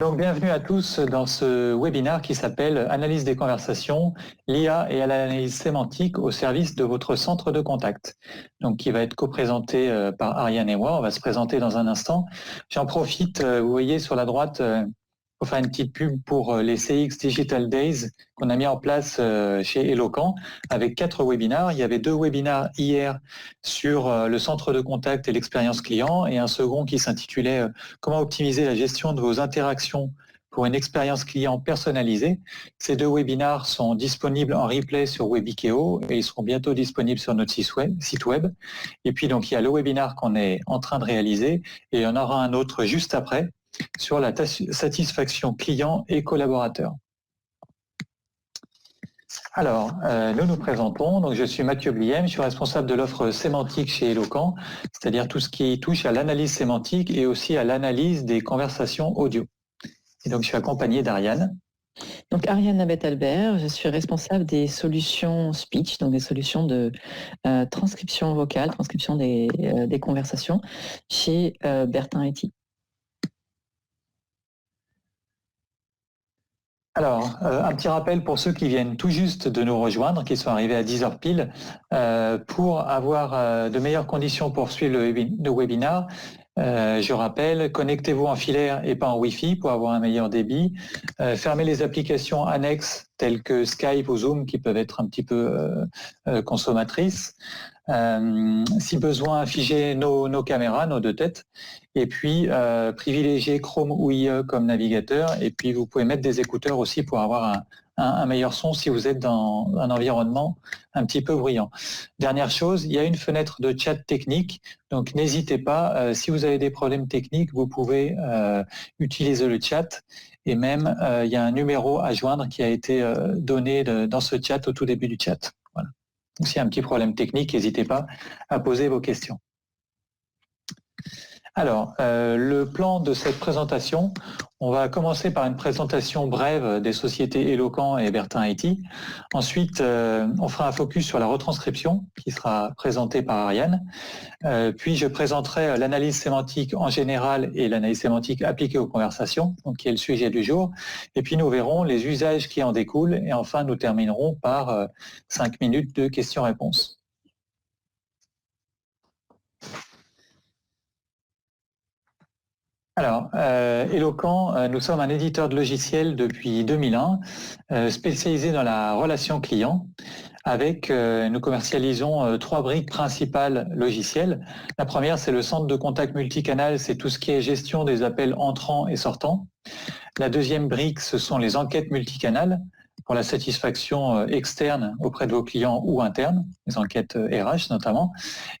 Donc, bienvenue à tous dans ce webinaire qui s'appelle Analyse des conversations, l'IA et l'analyse sémantique au service de votre centre de contact. Donc, qui va être co-présenté par Ariane et moi. On va se présenter dans un instant. J'en profite, vous voyez sur la droite, pour faire une petite pub pour les CX Digital Days qu'on a mis en place chez Eloquent avec 4 webinaires. Il y avait 2 webinaires hier sur le centre de contact et l'expérience client et un second qui s'intitulait Comment optimiser la gestion de vos interactions pour une expérience client personnalisée. Ces 2 webinaires sont disponibles en replay sur Webikeo et ils seront bientôt disponibles sur notre site web. Et puis donc il y a le webinaire qu'on est en train de réaliser et il y en aura un autre juste après sur la satisfaction client et collaborateur. Alors, nous nous présentons. Donc, je suis Mathieu Bliem, je suis responsable de l'offre sémantique chez Eloquent, c'est-à-dire tout ce qui touche à l'analyse sémantique et aussi à l'analyse des conversations audio. Et donc, je suis accompagné d'Ariane. Donc, Ariane Nabet-Albert, je suis responsable des solutions speech, donc des solutions de transcription vocale, transcription des conversations chez Bertin IT. Alors, un petit rappel pour ceux qui viennent tout juste de nous rejoindre, qui sont arrivés à 10h pile, pour avoir de meilleures conditions pour suivre le webinaire. Je rappelle, connectez-vous en filaire et pas en Wi-Fi pour avoir un meilleur débit. Fermez les applications annexes telles que Skype ou Zoom qui peuvent être un petit peu consommatrices. Si besoin, figez nos caméras, nos 2 têtes. Et puis, privilégiez Chrome ou IE comme navigateur. Et puis, vous pouvez mettre des écouteurs aussi pour avoir un meilleur son si vous êtes dans un environnement un petit peu bruyant. Dernière chose, il y a une fenêtre de chat technique. Donc, n'hésitez pas. Si vous avez des problèmes techniques, vous pouvez utiliser le chat. Et même, il y a un numéro à joindre qui a été donné dans ce chat au tout début du chat. Voilà. Donc, s'il y a un petit problème technique, n'hésitez pas à poser vos questions. Alors, le plan de cette présentation, on va commencer par une présentation brève des sociétés Eloquent et Bertin IT. Ensuite, on fera un focus sur la retranscription qui sera présentée par Ariane. Puis, je présenterai l'analyse sémantique en général et l'analyse sémantique appliquée aux conversations, donc qui est le sujet du jour. Et puis, nous verrons les usages qui en découlent. Et enfin, nous terminerons par 5 minutes de questions-réponses. Alors, Eloquent, nous sommes un éditeur de logiciels depuis 2001, spécialisé dans la relation client. Nous commercialisons 3 briques principales logicielles. La première, c'est le centre de contact multicanal, c'est tout ce qui est gestion des appels entrants et sortants. La deuxième brique, ce sont les enquêtes multicanales pour la satisfaction externe auprès de vos clients ou internes, les enquêtes RH notamment.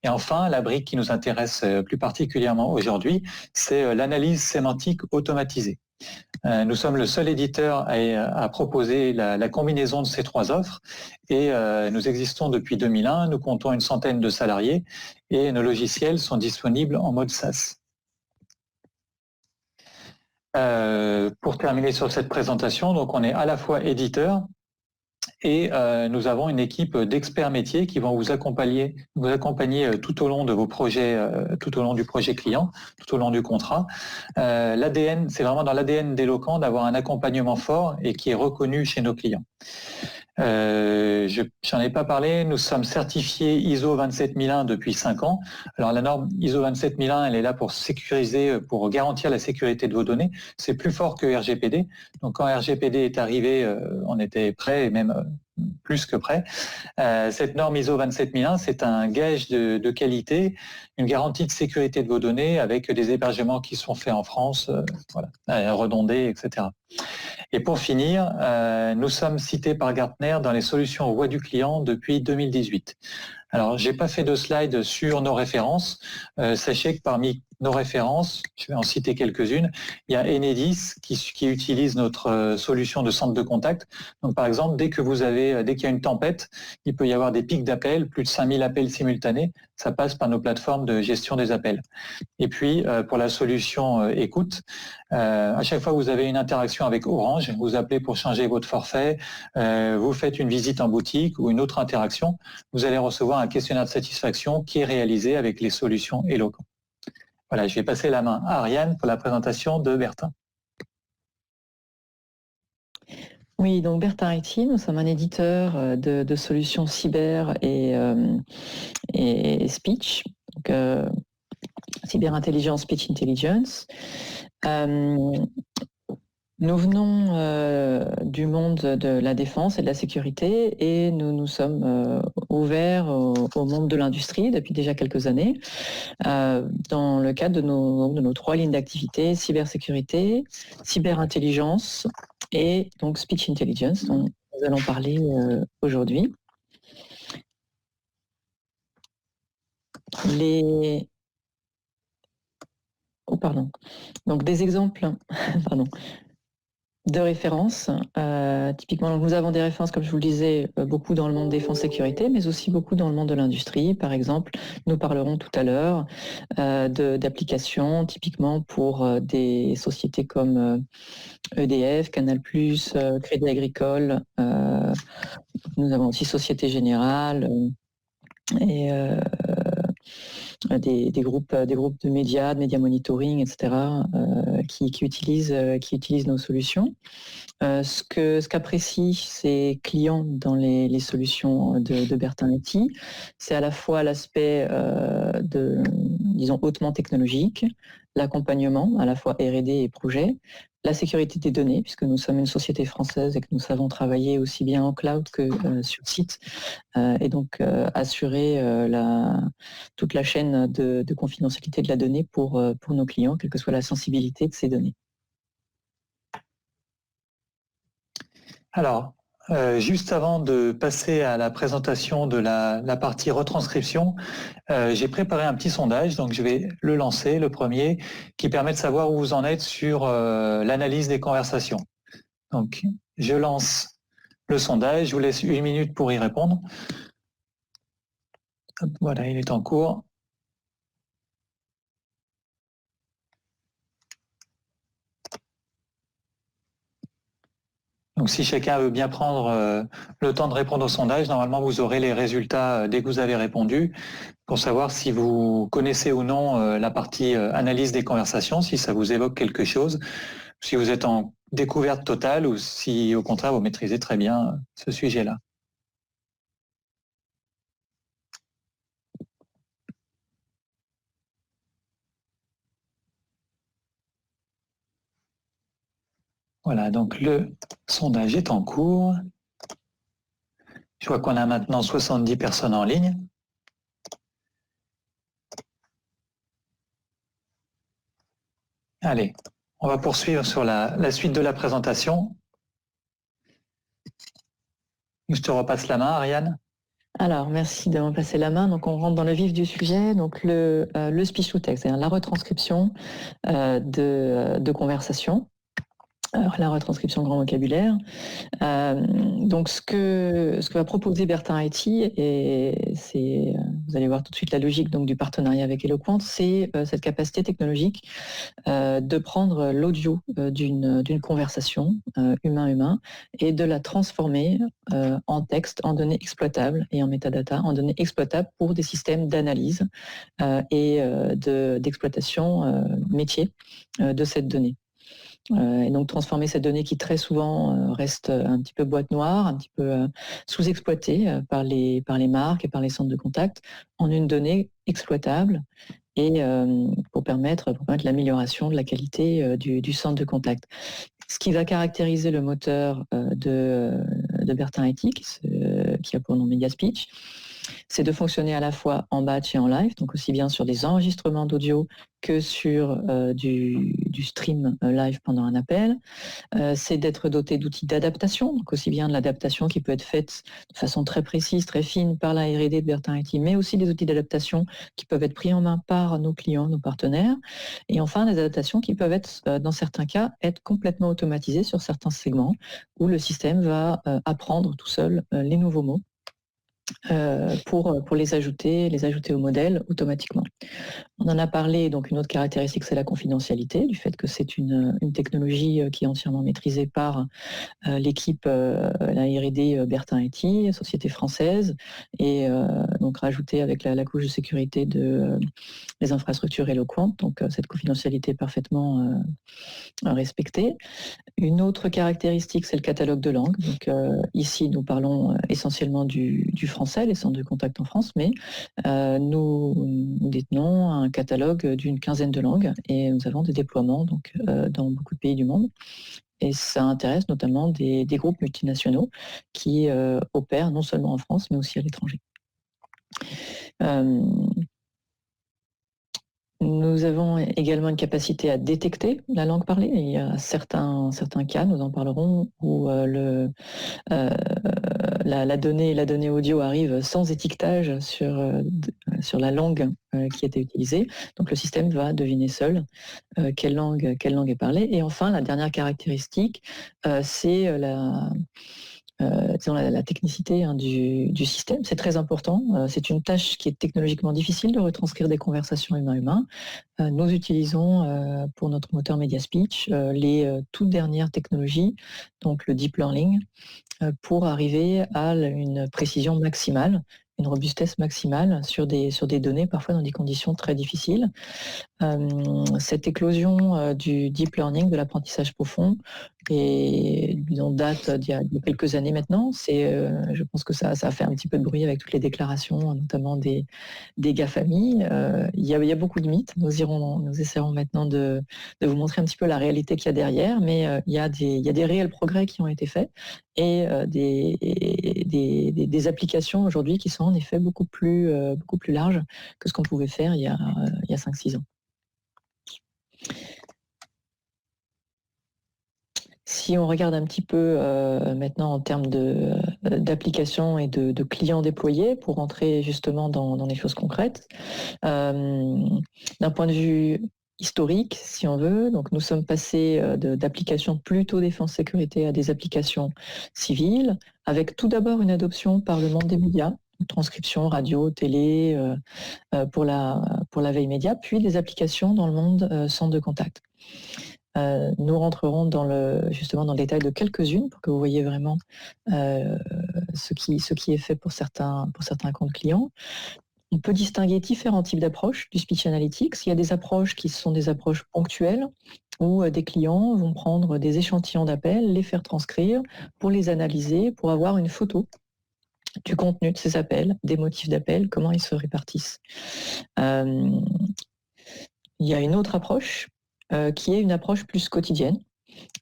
Et enfin, la brique qui nous intéresse plus particulièrement aujourd'hui, c'est l'analyse sémantique automatisée. Nous sommes le seul éditeur à proposer la combinaison de ces 3 offres et nous existons depuis 2001, nous comptons une centaine de salariés et nos logiciels sont disponibles en mode SaaS. Pour terminer sur cette présentation, donc on est à la fois éditeur et nous avons une équipe d'experts métiers qui vont vous accompagner tout au long de vos projets, tout au long du projet client, tout au long du contrat. L'ADN, c'est vraiment dans l'ADN d'Eloquent d'avoir un accompagnement fort et qui est reconnu chez nos clients. J'en ai pas parlé, nous sommes certifiés ISO 27001 depuis 5 ans. Alors la norme ISO 27001, elle est là pour sécuriser, pour garantir la sécurité de vos données. C'est plus fort que RGPD. Donc quand RGPD est arrivé, on était prêt et même plus que prêt. Cette norme ISO 27001, c'est un gage de qualité, une garantie de sécurité de vos données avec des hébergements qui sont faits en France, redondés, etc. Et pour finir, nous sommes cités par Gartner dans les solutions voix du client depuis 2018. Alors, j'ai pas fait de slide sur nos références. Sachez que parmi nos références, je vais en citer quelques-unes, il y a Enedis qui utilise notre solution de centre de contact. Donc, par exemple, dès qu'il y a une tempête, il peut y avoir des pics d'appels, plus de 5000 appels simultanés. Ça passe par nos plateformes de gestion des appels. Et puis, pour la solution écoute, à chaque fois que vous avez une interaction avec Orange, vous appelez pour changer votre forfait, vous faites une visite en boutique ou une autre interaction, vous allez recevoir un questionnaire de satisfaction qui est réalisé avec les solutions Eloquent. Voilà, je vais passer la main à Ariane pour la présentation de Bertin. Oui, donc Bertin IT, nous sommes un éditeur de solutions cyber et speech, donc cyber intelligence, speech intelligence. Nous venons du monde de la défense et de la sécurité et nous nous sommes ouverts au monde de l'industrie depuis déjà quelques années dans le cadre de nos 3 lignes d'activité, cybersécurité, cyberintelligence et donc speech intelligence dont nous allons parler aujourd'hui. Donc des exemples de références. Typiquement, nous avons des références, comme je vous le disais, beaucoup dans le monde défense-sécurité, mais aussi beaucoup dans le monde de l'industrie. Par exemple, nous parlerons tout à l'heure d'applications, typiquement pour des sociétés comme EDF, Canal+, Crédit Agricole. Nous avons aussi Société Générale et des groupes de médias monitoring, etc., qui utilisent nos solutions. Ce qu'apprécient ces clients dans les solutions de Bertin IT, c'est à la fois l'aspect disons, hautement technologique, l'accompagnement, à la fois R&D et projet, la sécurité des données, puisque nous sommes une société française et que nous savons travailler aussi bien en cloud que sur site, et donc assurer toute la chaîne de confidentialité de la donnée pour nos clients, quelle que soit la sensibilité de ces données. Alors, juste avant de passer à la présentation de la partie retranscription, j'ai préparé un petit sondage, donc je vais le lancer, le premier, qui permet de savoir où vous en êtes sur l'analyse des conversations. Donc, je lance le sondage, je vous laisse 1 minute pour y répondre. Hop, voilà, il est en cours. Donc si chacun veut bien prendre le temps de répondre au sondage, normalement vous aurez les résultats dès que vous avez répondu pour savoir si vous connaissez ou non la partie analyse des conversations, si ça vous évoque quelque chose, si vous êtes en découverte totale ou si au contraire vous maîtrisez très bien ce sujet-là. Voilà, donc le sondage est en cours. Je vois qu'on a maintenant 70 personnes en ligne. Allez, on va poursuivre sur la suite de la présentation. Je te repasse la main, Ariane. Alors, merci de me passer la main. Donc, on rentre dans le vif du sujet. Donc, le speech to text, c'est-à-dire la retranscription de conversation. Alors, la retranscription grand vocabulaire. Donc, ce que va proposer Bertin IT, et c'est, vous allez voir tout de suite la logique donc, du partenariat avec Eloquent, c'est cette capacité technologique de prendre l'audio d'une conversation humain-humain et de la transformer en texte, en données exploitables et en metadata, en données exploitables pour des systèmes d'analyse et d'exploitation métier de cette donnée. Et donc transformer cette donnée qui très souvent reste un petit peu boîte noire, un petit peu sous-exploitée par les marques et par les centres de contact, en une donnée exploitable et pour permettre l'amélioration de la qualité du centre de contact. Ce qui va caractériser le moteur de Bertin IT, qui a pour nom MediaSpeech, c'est de fonctionner à la fois en batch et en live, donc aussi bien sur des enregistrements d'audio que sur du stream live pendant un appel. C'est d'être doté d'outils d'adaptation, donc aussi bien de l'adaptation qui peut être faite de façon très précise, très fine par la R&D de Bertin IT, mais aussi des outils d'adaptation qui peuvent être pris en main par nos clients, nos partenaires. Et enfin, des adaptations qui peuvent être, dans certains cas, être complètement automatisées sur certains segments où le système va apprendre tout seul les nouveaux mots pour les ajouter au modèle automatiquement. On en a parlé, donc une autre caractéristique, c'est la confidentialité, du fait que c'est une technologie qui est entièrement maîtrisée par l'équipe, la R&D Bertin-IT, société française, et donc rajoutée avec la couche de sécurité des infrastructures éloquentes, donc cette confidentialité est parfaitement respectée. Une autre caractéristique, c'est le catalogue de langues. Donc, ici, nous parlons essentiellement du français, les centres de contact en France, mais nous détenons un catalogue d'une quinzaine de langues et nous avons des déploiements donc, dans beaucoup de pays du monde. Et ça intéresse notamment des groupes multinationaux qui opèrent non seulement en France, mais aussi à l'étranger. Nous avons également une capacité à détecter la langue parlée. Il y a certains cas, nous en parlerons, où la donnée audio arrive sans étiquetage sur la langue qui a été utilisée. Donc le système va deviner seul quelle langue est parlée. Et enfin, la dernière caractéristique, c'est la technicité du système. C'est très important. C'est une tâche qui est technologiquement difficile de retranscrire des conversations humain-humain. Nous utilisons pour notre moteur Media Speech les toutes dernières technologies, donc le deep learning, pour arriver à une précision maximale, une robustesse maximale sur des données, parfois dans des conditions très difficiles. Cette éclosion du deep learning, de l'apprentissage profond, et disons, date d'il y a quelques années maintenant. Je pense que ça a fait un petit peu de bruit avec toutes les déclarations, notamment des GAFAMI. Il y a beaucoup de mythes. Nous essaierons maintenant de vous montrer un petit peu la réalité qu'il y a derrière, mais il y a des réels progrès qui ont été faits et des applications aujourd'hui qui sont en effet beaucoup plus larges que ce qu'on pouvait faire il y a 5-6 ans. Si on regarde un petit peu maintenant en termes d'applications et de clients déployés, pour rentrer justement dans les choses concrètes, d'un point de vue historique, si on veut, donc nous sommes passés d'applications plutôt défense-sécurité à des applications civiles, avec tout d'abord une adoption par le monde des médias, transcription, radio, télé, pour la veille média, puis des applications dans le monde centre de contact. Nous rentrerons justement dans le détail de quelques-unes pour que vous voyez vraiment ce qui est fait pour certains comptes clients. On peut distinguer différents types d'approches du speech analytics. Il y a des approches qui sont des approches ponctuelles où des clients vont prendre des échantillons d'appels, les faire transcrire pour les analyser, pour avoir une photo du contenu de ces appels, des motifs d'appel, comment ils se répartissent. Il y a une autre approche qui est une approche plus quotidienne,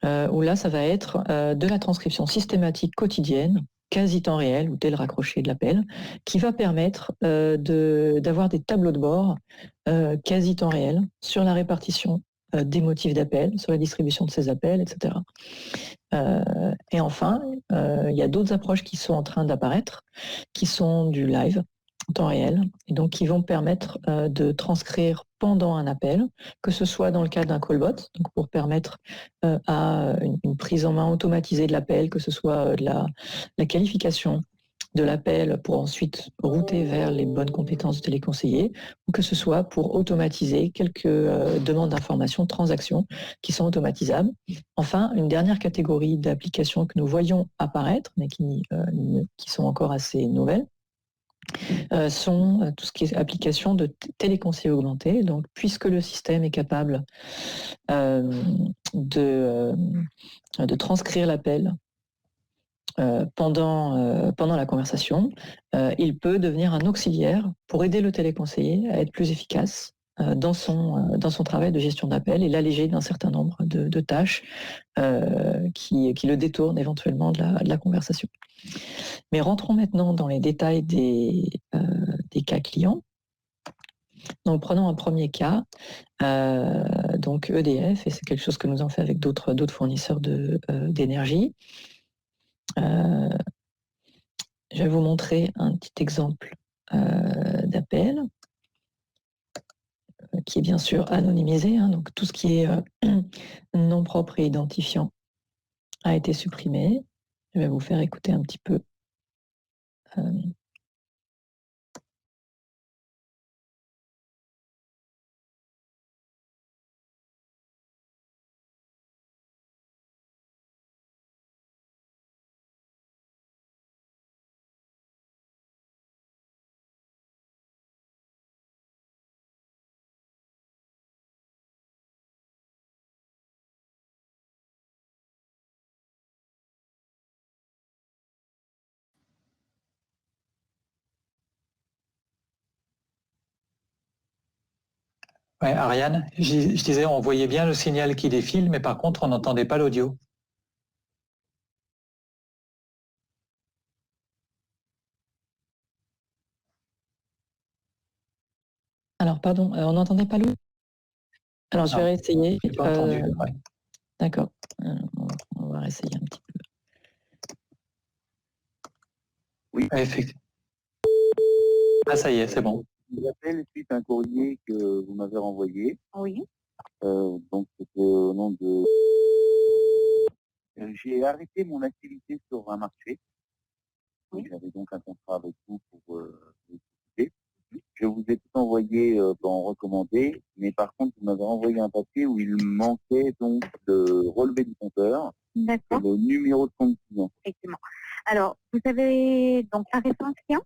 où là, ça va être de la transcription systématique quotidienne, quasi temps réel, ou dès le raccroché de l'appel, qui va permettre d'avoir des tableaux de bord quasi temps réel sur la répartition des motifs d'appel, sur la distribution de ces appels, etc. Et enfin, il y a d'autres approches qui sont en train d'apparaître, qui sont du live, en temps réel, et donc qui vont permettre de transcrire pendant un appel, que ce soit dans le cadre d'un callbot, donc pour permettre à une prise en main automatisée de l'appel, que ce soit la qualification de l'appel pour ensuite router vers les bonnes compétences de téléconseiller, ou que ce soit pour automatiser quelques demandes d'informations, transactions qui sont automatisables. Enfin, une dernière catégorie d'applications que nous voyons apparaître, mais qui sont encore assez nouvelles, sont tout ce qui est application de téléconseil augmenté. Donc, puisque le système est capable de transcrire l'appel pendant la conversation, il peut devenir un auxiliaire pour aider le téléconseiller à être plus efficace dans son travail de gestion d'appel et l'alléger d'un certain nombre de tâches qui le détournent éventuellement de la conversation. Mais rentrons maintenant dans les détails des cas clients. Donc prenons un premier cas, donc EDF, et c'est quelque chose que nous avons fait avec d'autres fournisseurs d'énergie. Je vais vous montrer un petit exemple d'appel qui est bien sûr anonymisé, hein, donc tout ce qui est nom propre et identifiant a été supprimé. Je vais vous faire écouter un petit peu Ouais, Ariane, je disais, on voyait bien le signal qui défile, mais par contre, on n'entendait pas l'audio. Alors, pardon, on n'entendait pas l'audio. Alors, je vais réessayer. Je n'ai pas entendu. Ouais. D'accord. On va réessayer un petit peu. Oui. Effectivement. Ah, ça y est, c'est bon. Je vous appelle suite à un courrier que vous m'avez renvoyé. Oui. Donc, c'était au nom de... J'ai arrêté mon activité sur un marché. Oui. J'avais donc un contrat avec vous pour l'électricité. Je vous ai tout envoyé en recommandé, mais par contre, vous m'avez envoyé un papier où il manquait donc de relevé du compteur et D'accord. le numéro de compte client. Effectivement. Alors, vous avez donc la référence client?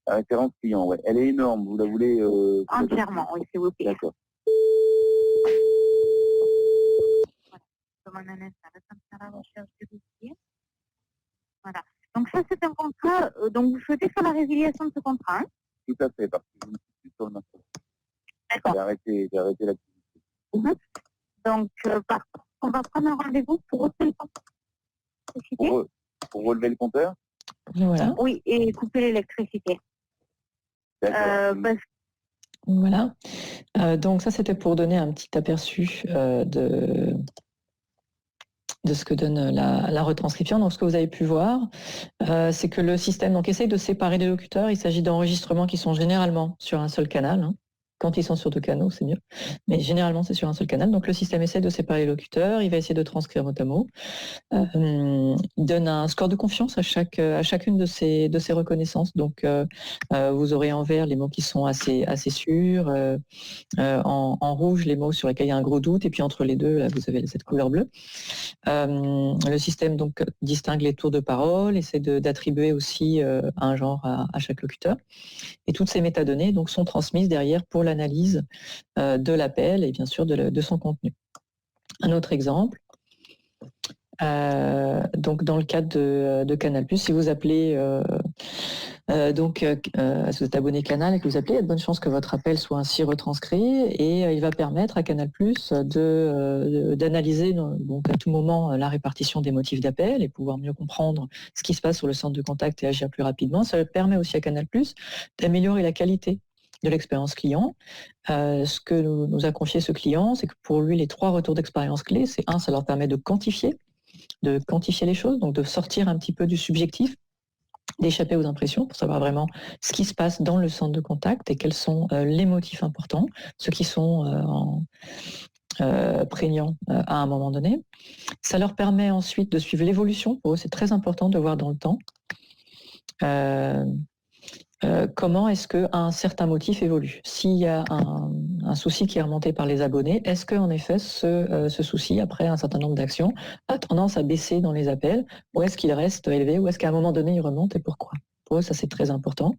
La référence client, ouais. Elle est énorme. Vous la voulez Entièrement, oui, s'il vous plaît. D'accord. Voilà. Comme un instant, là, comme ça, la recherche du dossier. Voilà. Donc ça, c'est un contrat. Donc vous souhaitez faire la résiliation de ce contrat, hein? Tout à fait, parce que je ne suis plus sur le marché. D'accord. J'ai arrêté l'activité. Donc, on va prendre un rendez-vous pour relever le compteur. Pour relever le compteur? Voilà. Oui, et couper l'électricité. D'accord. Voilà. Donc ça, c'était pour donner un petit aperçu de ce que donne la retranscription. Donc ce que vous avez pu voir, c'est que le système donc, essaye de séparer les locuteurs. Il s'agit d'enregistrements qui sont généralement sur un seul canal, hein. Quand ils sont sur deux canaux, c'est mieux. Mais généralement, c'est sur un seul canal. Donc le système essaie de séparer les locuteurs. Il va essayer de transcrire mot à mot. Il donne un score de confiance à chacune de ces reconnaissances. Donc vous aurez en vert les mots qui sont assez sûrs, en rouge les mots sur lesquels il y a un gros doute, et puis entre les deux, là, vous avez cette couleur bleue. Le système donc distingue les tours de parole, essaie d'attribuer aussi un genre à chaque locuteur. Et toutes ces métadonnées donc, sont transmises derrière pour l'analyse de l'appel et bien sûr de son contenu. Un autre exemple, donc dans le cadre de Canal+, si vous appelez si vous êtes abonné Canal et que vous appelez, il y a de bonnes chances que votre appel soit ainsi retranscrit et il va permettre à Canal+ d'analyser donc à tout moment la répartition des motifs d'appel et pouvoir mieux comprendre ce qui se passe sur le centre de contact et agir plus rapidement. Ça permet aussi à Canal+ d'améliorer la qualité de l'expérience client. Ce que nous a confié ce client, c'est que pour lui, les 3 retours d'expérience clés, c'est ça leur permet de quantifier les choses, donc de sortir un petit peu du subjectif, d'échapper aux impressions pour savoir vraiment ce qui se passe dans le centre de contact et quels sont les motifs importants, ceux qui sont prégnants à un moment donné. Ça leur permet ensuite de suivre l'évolution. Pour eux, c'est très important de voir dans le temps comment est-ce qu'un certain motif évolue. S'il y a un souci qui est remonté par les abonnés, est-ce qu'en effet ce souci, après un certain nombre d'actions, a tendance à baisser dans les appels, ou est-ce qu'il reste élevé, ou est-ce qu'à un moment donné il remonte et pourquoi? Pour eux, ça c'est très important.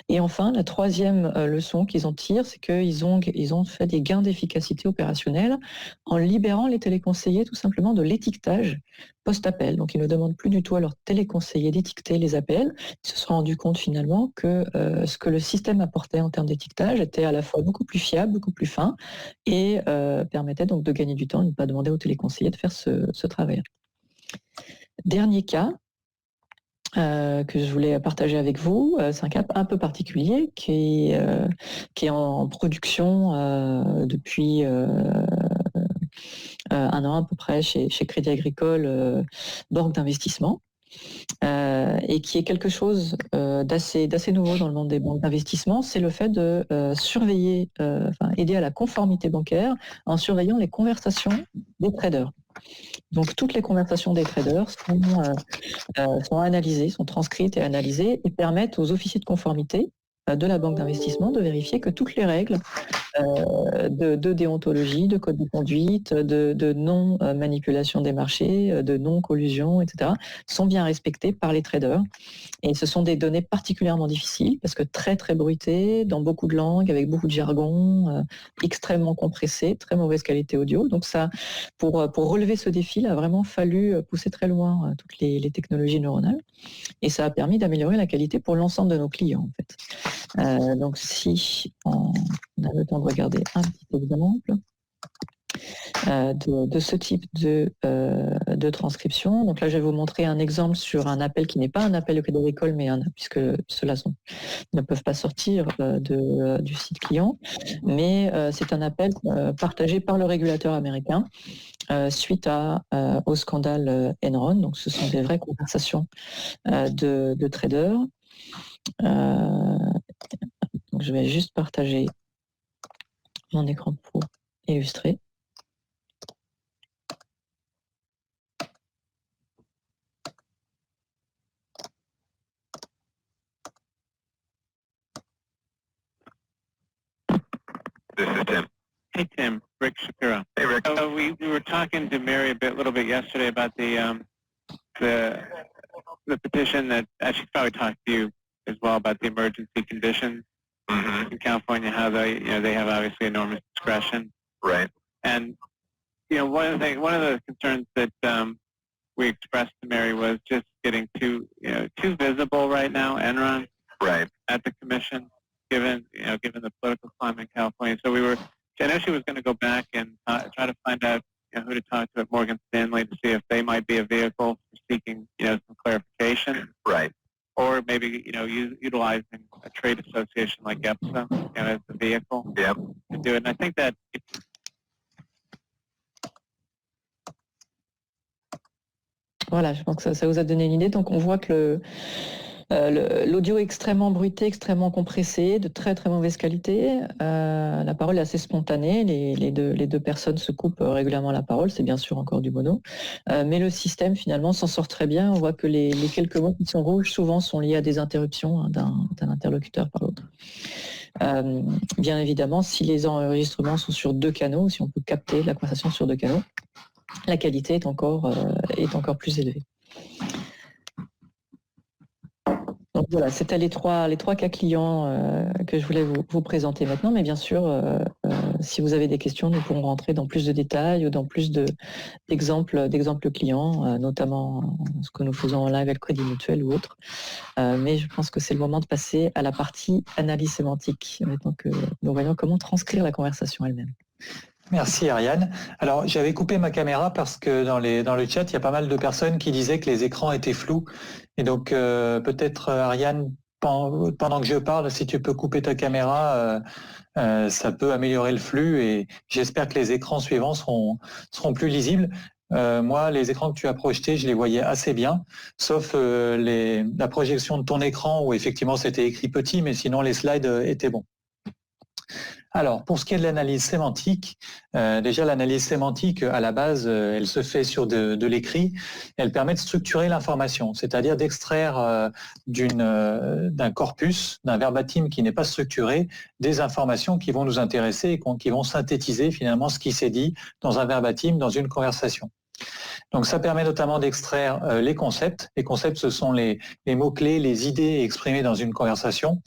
Et enfin, la troisième leçon qu'ils en tirent, c'est qu'ils ont fait des gains d'efficacité opérationnelle en libérant les téléconseillers tout simplement de l'étiquetage post-appel. Donc ils ne demandent plus du tout à leurs téléconseillers d'étiqueter les appels. Ils se sont rendus compte finalement que ce que le système apportait en termes d'étiquetage était à la fois beaucoup plus fiable, beaucoup plus fin et permettait donc de gagner du temps et de ne pas demander aux téléconseillers de faire ce travail. Dernier cas, que je voulais partager avec vous, c'est un cas un peu particulier qui est en production depuis un an à peu près chez Crédit Agricole, banque d'investissement, et qui est quelque chose d'assez nouveau dans le monde des banques d'investissement, c'est le fait de surveiller, aider à la conformité bancaire en surveillant les conversations des traders. Donc toutes les conversations des traders sont analysées, sont transcrites et analysées et permettent aux officiers de conformité de la banque d'investissement de vérifier que toutes les règles de déontologie, de code de conduite, de non-manipulation des marchés, de non-collusion, etc., sont bien respectées par les traders. Et ce sont des données particulièrement difficiles parce que très très bruitées, dans beaucoup de langues, avec beaucoup de jargon, extrêmement compressées, très mauvaise qualité audio. Donc ça, pour relever ce défi, il a vraiment fallu pousser très loin toutes les technologies neuronales. Et ça a permis d'améliorer la qualité pour l'ensemble de nos clients, en fait. Donc si on a le temps vous regarder un petit exemple de ce type de transcription. Donc là, je vais vous montrer un exemple sur un appel qui n'est pas un appel au Crédit Agricole, mais puisque ceux-là ne peuvent pas sortir du site client, mais c'est un appel partagé par le régulateur américain suite au scandale Enron. Donc ce sont des vraies conversations de traders. Donc je vais juste partager mon écran pour illustrer. This is Tim. Hey, Tim. Rick Shapiro. Hey, Rick. So we were talking to Mary a little bit yesterday about the petition that actually probably talked to you as well about the emergency conditions in California, how they have obviously enormous discretion. Right. And one of the concerns that we expressed to Mary was just getting too visible right now, Enron, Right. at the commission, given the political climate in California. So I know she was going to go back and try to find out who to talk to at Morgan Stanley to see if they might be a vehicle for seeking some clarification. Right. Or maybe utilizing a trade association like EPSA as the vehicle Yep. to do it. And I think that Voilà, je pense que ça vous a donné une idée. Donc on voit que l'audio est extrêmement bruité, extrêmement compressé, de très très mauvaise qualité. La parole est assez spontanée, les deux personnes se coupent régulièrement la parole, c'est bien sûr encore du mono. Mais le système finalement s'en sort très bien. On voit que les quelques mots qui sont rouges souvent sont liés à des interruptions d'un interlocuteur par l'autre. Bien évidemment, si les enregistrements sont sur 2 canaux, si on peut capter la conversation sur 2 canaux, la qualité est encore plus élevée. Donc voilà, c'était les trois cas clients que je voulais vous présenter maintenant, mais bien sûr, si vous avez des questions, nous pourrons rentrer dans plus de détails ou dans plus d'exemples clients, notamment ce que nous faisons en live avec Crédit Mutuel ou autre. Mais je pense que c'est le moment de passer à la partie analyse sémantique, maintenant que nous voyons comment transcrire la conversation elle-même. Merci Ariane. Alors j'avais coupé ma caméra parce que dans le chat, il y a pas mal de personnes qui disaient que les écrans étaient flous. Et donc peut-être Ariane, pendant que je parle, si tu peux couper ta caméra, ça peut améliorer le flux et j'espère que les écrans suivants seront plus lisibles. Moi, les écrans que tu as projetés, je les voyais assez bien, sauf la projection de ton écran où effectivement c'était écrit petit, mais sinon les slides étaient bons. Alors, pour ce qui est de l'analyse sémantique, déjà l'analyse sémantique, à la base, elle se fait sur de l'écrit. Elle permet de structurer l'information, c'est-à-dire d'extraire d'un corpus, d'un verbatim qui n'est pas structuré, des informations qui vont nous intéresser et qui vont synthétiser finalement ce qui s'est dit dans un verbatim, dans une conversation. Donc ça permet notamment d'extraire les concepts. Les concepts, ce sont les mots-clés, les idées exprimées dans une conversation.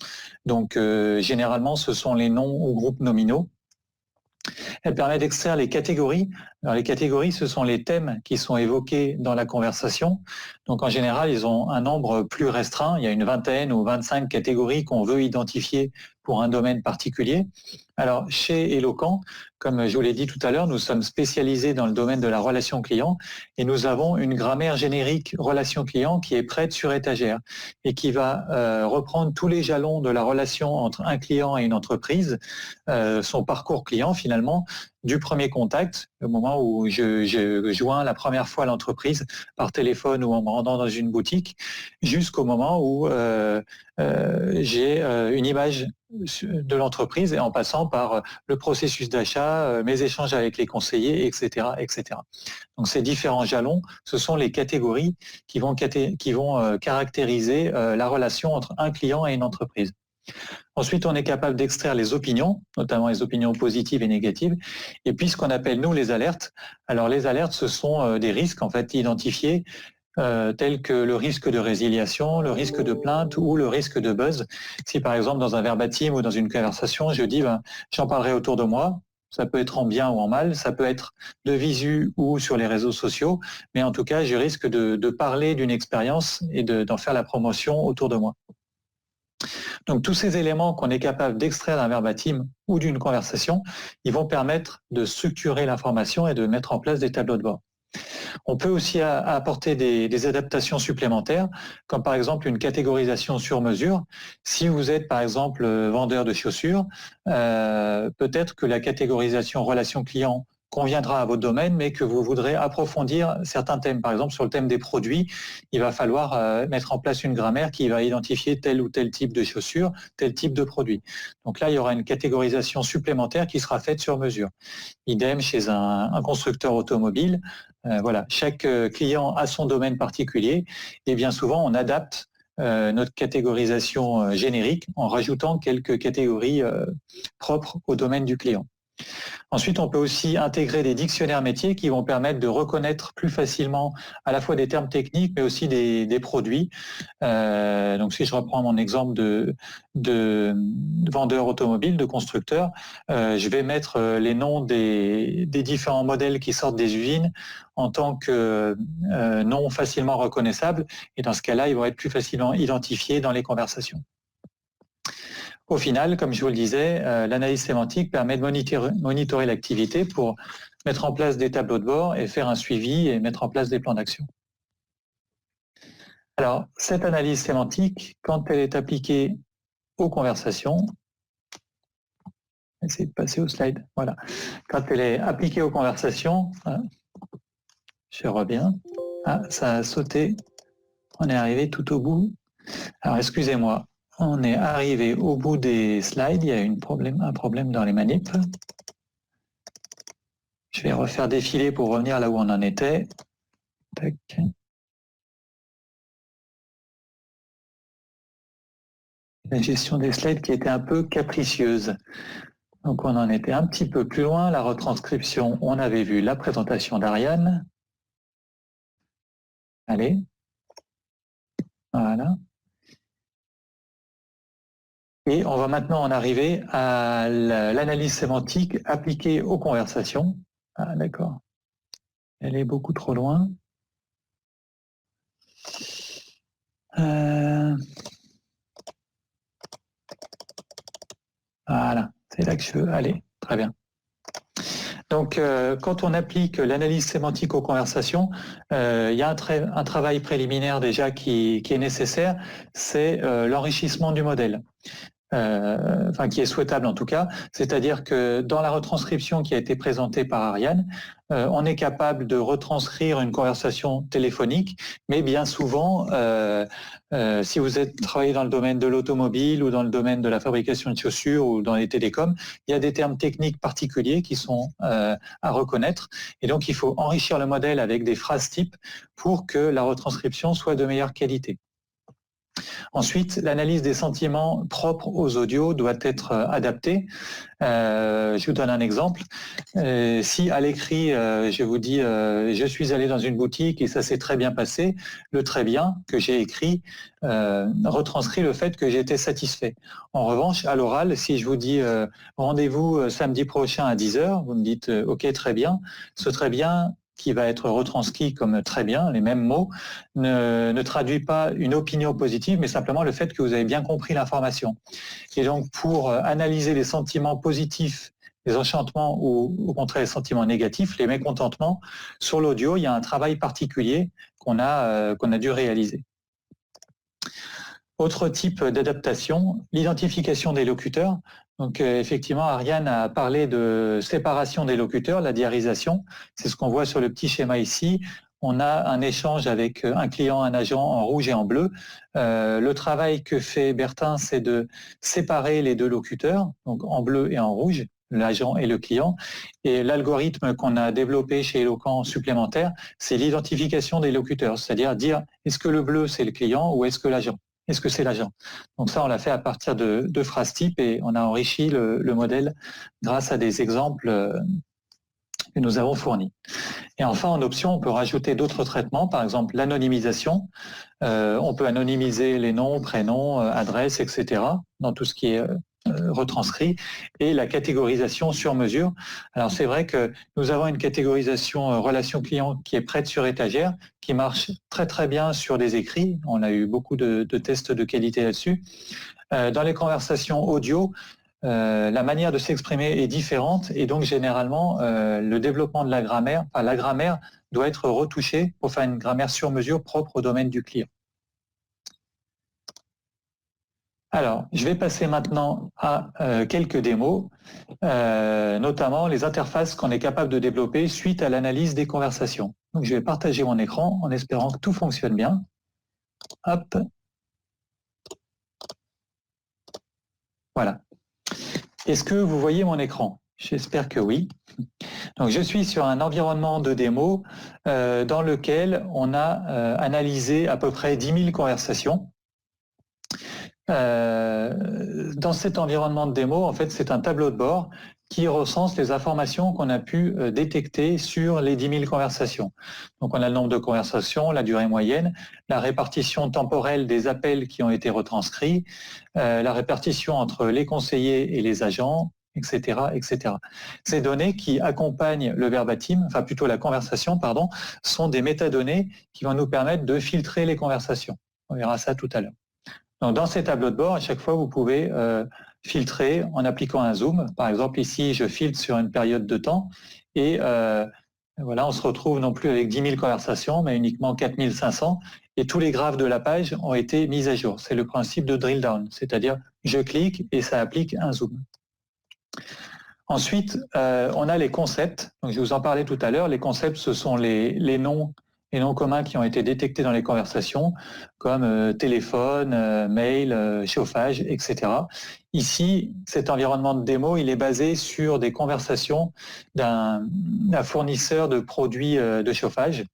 Donc généralement, ce sont les noms ou groupes nominaux. Elle permet d'extraire les catégories. Alors les catégories, ce sont les thèmes qui sont évoqués dans la conversation. Donc en général, ils ont un nombre plus restreint. Il y a une 20 ou 25 catégories qu'on veut identifier pour un domaine particulier. Alors chez Eloquent, comme je vous l'ai dit tout à l'heure, nous sommes spécialisés dans le domaine de la relation client et nous avons une grammaire générique relation client qui est prête sur étagère et qui va reprendre tous les jalons de la relation entre un client et une entreprise, son parcours client finalement, du premier contact, au moment où je joins la première fois l'entreprise par téléphone ou en me rendant dans une boutique, jusqu'au moment où j'ai une image de l'entreprise et en passant par le processus d'achat, mes échanges avec les conseillers, etc., etc. Donc ces différents jalons, ce sont les catégories qui vont caractériser la relation entre un client et une entreprise. Ensuite, on est capable d'extraire les opinions, notamment les opinions positives et négatives, et puis ce qu'on appelle nous les alertes. Alors les alertes, ce sont des risques en fait identifiés, tels que le risque de résiliation, le risque de plainte ou le risque de buzz. Si par exemple dans un verbatim ou dans une conversation, je dis j'en parlerai autour de moi, ça peut être en bien ou en mal, ça peut être de visu ou sur les réseaux sociaux, mais en tout cas, je risque de parler d'une expérience et d'en faire la promotion autour de moi. Donc tous ces éléments qu'on est capable d'extraire d'un verbatim ou d'une conversation, ils vont permettre de structurer l'information et de mettre en place des tableaux de bord. On peut aussi apporter des adaptations supplémentaires, comme par exemple une catégorisation sur mesure. Si vous êtes par exemple vendeur de chaussures, peut-être que la catégorisation relation client conviendra à votre domaine, mais que vous voudrez approfondir certains thèmes. Par exemple, sur le thème des produits, il va falloir mettre en place une grammaire qui va identifier tel ou tel type de chaussures, tel type de produit. Donc là, il y aura une catégorisation supplémentaire qui sera faite sur mesure. Idem chez un constructeur automobile. Voilà, chaque client a son domaine particulier et bien souvent, on adapte notre catégorisation générique en rajoutant quelques catégories propres au domaine du client. Ensuite, on peut aussi intégrer des dictionnaires métiers qui vont permettre de reconnaître plus facilement à la fois des termes techniques, mais aussi des produits. Donc, si je reprends mon exemple de vendeur automobile, de constructeur, je vais mettre les noms des différents modèles qui sortent des usines en tant que noms facilement reconnaissables. Et dans ce cas-là, ils vont être plus facilement identifiés dans les conversations. Au final, comme je vous le disais, l'analyse sémantique permet de monitorer l'activité pour mettre en place des tableaux de bord et faire un suivi et mettre en place des plans d'action. Alors, cette analyse sémantique, quand elle est appliquée aux conversations, essayez de passer au slide, voilà. Quand elle est appliquée aux conversations, je reviens, ça a sauté, on est arrivé tout au bout. Alors, excusez-moi. On est arrivé au bout des slides, il y a un problème dans les manips. Je vais refaire défiler pour revenir là où on en était. Tac. La gestion des slides qui était un peu capricieuse. Donc on en était un petit peu plus loin. La retranscription, on avait vu la présentation d'Ariane. Allez. Voilà. Et on va maintenant en arriver à l'analyse sémantique appliquée aux conversations. Ah, d'accord. Elle est beaucoup trop loin. Voilà, c'est là que je veux aller. Très bien. Donc, quand on applique l'analyse sémantique aux conversations, il y a un travail préliminaire déjà qui est nécessaire, c'est l'enrichissement du modèle. Qui est souhaitable en tout cas, c'est-à-dire que dans la retranscription qui a été présentée par Ariane, on est capable de retranscrire une conversation téléphonique, mais bien souvent, si vous êtes travaillé dans le domaine de l'automobile ou dans le domaine de la fabrication de chaussures ou dans les télécoms, il y a des termes techniques particuliers qui sont à reconnaître, et donc il faut enrichir le modèle avec des phrases types pour que la retranscription soit de meilleure qualité. Ensuite, l'analyse des sentiments propres aux audios doit être adaptée. Je vous donne un exemple. Si à l'écrit, je vous dis je suis allé dans une boutique et ça s'est très bien passé, le très bien que j'ai écrit retranscrit le fait que j'étais satisfait. En revanche, à l'oral, si je vous dis rendez-vous samedi prochain à 10h, vous me dites ok, très bien, ce très bien qui va être retranscrit comme très bien, les mêmes mots, ne traduit pas une opinion positive, mais simplement le fait que vous avez bien compris l'information. Et donc, pour analyser les sentiments positifs, les enchantements ou au contraire les sentiments négatifs, les mécontentements, sur l'audio, il y a un travail particulier qu'on a dû réaliser. Autre type d'adaptation, l'identification des locuteurs. Donc effectivement, Ariane a parlé de séparation des locuteurs, la diarisation. C'est ce qu'on voit sur le petit schéma ici. On a un échange avec un client, un agent en rouge et en bleu. Le travail que fait Bertin, c'est de séparer les deux locuteurs, donc en bleu et en rouge, l'agent et le client. Et l'algorithme qu'on a développé chez Eloquent supplémentaire, c'est l'identification des locuteurs, c'est-à-dire dire est-ce que le bleu c'est le client ou est-ce que l'agent ? Est-ce que c'est l'agent? Donc ça, on l'a fait à partir de phrases types et on a enrichi le modèle grâce à des exemples que nous avons fournis. Et enfin, en option, on peut rajouter d'autres traitements, par exemple l'anonymisation. On peut anonymiser les noms, prénoms, adresses, etc. dans tout ce qui est retranscrit, et la catégorisation sur mesure. Alors c'est vrai que nous avons une catégorisation relation client qui est prête sur étagère, qui marche très très bien sur des écrits. On a eu beaucoup de tests de qualité là-dessus. Dans les conversations audio, la manière de s'exprimer est différente et donc généralement le développement de la grammaire doit être retouchée pour faire une grammaire sur mesure propre au domaine du client. Alors, je vais passer maintenant à quelques démos, notamment les interfaces qu'on est capable de développer suite à l'analyse des conversations. Donc, je vais partager mon écran en espérant que tout fonctionne bien. Hop. Voilà. Est-ce que vous voyez mon écran? J'espère que oui. Donc, je suis sur un environnement de démo dans lequel on a analysé à peu près 10 000 conversations. Dans cet environnement de démo, en fait, c'est un tableau de bord qui recense les informations qu'on a pu détecter sur les 10 000 conversations. Donc, on a le nombre de conversations, la durée moyenne, la répartition temporelle des appels qui ont été retranscrits, la répartition entre les conseillers et les agents, etc., etc. Ces données qui accompagnent le verbatim, enfin plutôt la conversation, pardon, sont des métadonnées qui vont nous permettre de filtrer les conversations. On verra ça tout à l'heure. Donc, dans ces tableaux de bord, à chaque fois, vous pouvez filtrer en appliquant un zoom. Par exemple, ici, je filtre sur une période de temps et voilà, on se retrouve non plus avec 10 000 conversations, mais uniquement 4 500 et tous les graphes de la page ont été mis à jour. C'est le principe de drill down, c'est-à-dire je clique et ça applique un zoom. Ensuite, on a les concepts. Donc, je vous en parlais tout à l'heure. Les concepts, ce sont les noms communs qui ont été détectés dans les conversations, comme téléphone, mail, chauffage, etc. Ici, cet environnement de démo, il est basé sur des conversations d'un fournisseur de produits de chauffage.